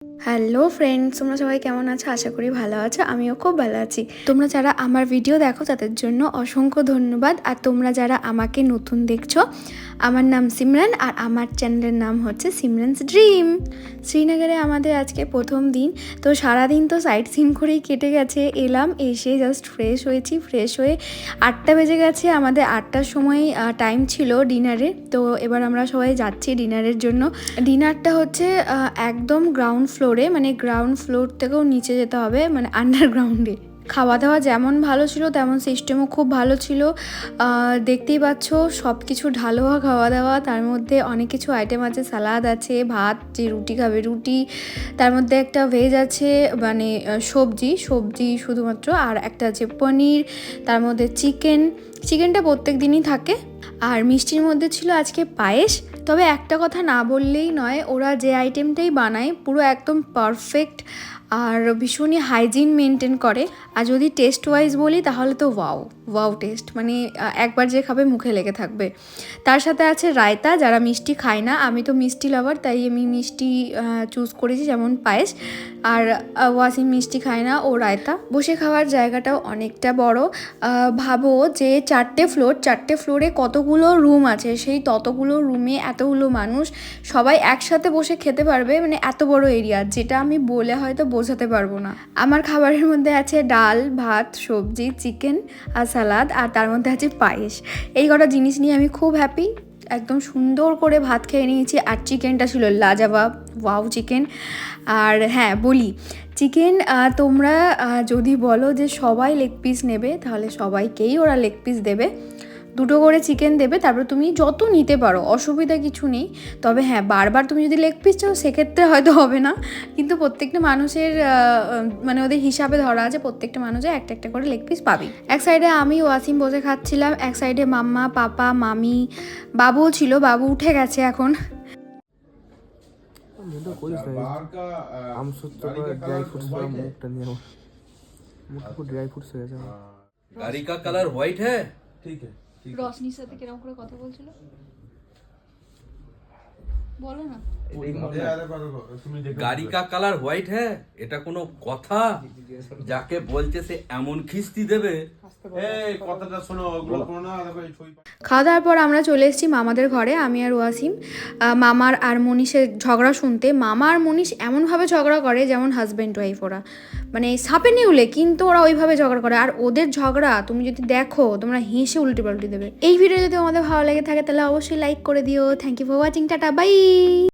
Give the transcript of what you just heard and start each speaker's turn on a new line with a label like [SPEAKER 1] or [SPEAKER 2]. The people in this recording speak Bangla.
[SPEAKER 1] হ্যালো ফ্রেন্ডস, তোমরা সবাই কেমন আছো? আশা করি ভালো আছো। আমিও খুব ভালো আছি। তোমরা যারা আমার ভিডিও দেখো তাদের জন্য অসংখ্য ধন্যবাদ। আর তোমরা যারা আমাকে নতুন দেখছো, আমার নাম সিমরান আর আমার চ্যানেলের নাম হচ্ছে সিমরানস ড্রিম। শ্রীনগরে আমাদের আজকে প্রথম দিন। তো সারাদিন তো সাইট সিন করেই কেটে গেছে। এলাম, এসে জাস্ট ফ্রেশ হয়েছি। ফ্রেশ হয়ে 8টা বেজে গেছে। আমাদের 8টার সময় টাইম ছিল ডিনারে। তো এবার আমরা সবাই যাচ্ছি ডিনারের জন্য। ডিনারটা হচ্ছে একদম গ্রাউন্ড ফ্লোরে, মানে গ্রাউন্ড ফ্লোর থেকেও নিচে যেতে হবে, মানে আন্ডারগ্রাউন্ডে। খাওয়া দাওয়া যেমন ভালো ছিল তেমন সিস্টেমও খুব ভালো ছিল। দেখতেই পাচ্ছ সব কিছু ঢালোয়া খাওয়া দাওয়া। তার মধ্যে অনেক কিছু আইটেম আছে, সালাদ আছে, ভাত, যে রুটি খাবে রুটি, তার মধ্যে একটা ভেজ আছে, মানে সবজি শুধুমাত্র, আর একটা আছে পনির, তার মধ্যে চিকেনটা প্রত্যেক দিনই থাকে। আর মিষ্টির মধ্যে ছিল আজকে পায়েস। তবে একটা কথা না বললেই নয়, ওরা যে আইটেমটাই বানায় পুরো একদম পারফেক্ট আর ভীষণই হাইজিন মেনটেন করে। আর যদি টেস্ট ওয়াইজ বলি তাহলে তো ওয়াও টেস্ট, মানে একবার যে খাবে মুখে লেগে থাকবে। তার সাথে আছে রায়তা। যারা মিষ্টি খায় না, আমি তো মিষ্টি লাভার, তাই আমি মিষ্টি চুজ করেছি, যেমন পায়েস। আর ওয়াসিম মিষ্টি খায় না, ও রায়তা। বসে খাওয়ার জায়গাটাও অনেকটা বড়। ভাবো যে 4টে ফ্লোরে কতগুলো রুম আছে, সেই ততগুলো রুমে এতগুলো মানুষ সবাই একসাথে বসে খেতে পারবে, মানে এত বড় এরিয়া, যেটা আমি বলে হয়তো বোঝাতে পারবো না। আমার খাবারের মধ্যে আছে ডাল, ভাত, সবজি, চিকেন আর সালাদ, আর তার মধ্যে আছে পায়েস। এই কটা জিনিস নিয়ে আমি খুব হ্যাপি। একদম সুন্দর করে ভাত খেয়ে নিয়েছি। আর চিকেনটা ছিল লাজবাব, ওয়াও চিকেন। আর হ্যাঁ বলি, চিকেন তোমরা যদি বলো যে সবাই লেগ পিস নেবে, তাহলে সবাইকেই ওরা লেগ পিস দেবে। 2টো করে চিকেন দেবে, তারপর তুমি যত নিতে পারো, অসুবিধা কিছু নেই। তবে হ্যাঁ, বারবার তুমি যদি লেগ পিস চাও সেক্ষেত্রে হয়তো হবে না, কিন্তু প্রত্যেকটা মানুষের মানে ওদের হিসাবে ধরা আছে, প্রত্যেকটা মানুষের একটা একটা করে লেগ পিস পাবি। এক সাইডে আমি ওয়াসিম বসে খাচ্ছিলাম, এক সাইডে মাম্মা, পাপা, মামি, বাবুও ছিল। বাবু উঠে গেছে এখন।
[SPEAKER 2] गाड़ी का कलर व्हाइट है।
[SPEAKER 1] রশনির সাথে কিরকম করে কথা বলছিল বলো না।
[SPEAKER 2] গাড়ি কা কালার হোয়াইট হ্যাঁ, এটা কোনো কথা? যাকে বলছে সে এমন খিস্তি দেবে।
[SPEAKER 1] খাওয়া দাওয়ার পর আমরা চলে এসেছি মামাদের ঘরে, আমি আর ওয়াসিম। মামার আর মনীষের ঝগড়া শুনতে। মামা আর মনীষ এমনভাবে ঝগড়া করে যেমন হাজব্যান্ড ওয়াইফ ওরা, মানে সাপে নিউলে, কিন্তু ওরা ওইভাবে ঝগড়া করে। আর ওদের ঝগড়া তুমি যদি দেখো, তোমরা হেসে উল্টে পাল্টে দেবে। এই ভিডিও যদি তোমাদের ভালো লেগে থাকে তাহলে অবশ্যই লাইক করে দিও। Thank you for watching, tata by.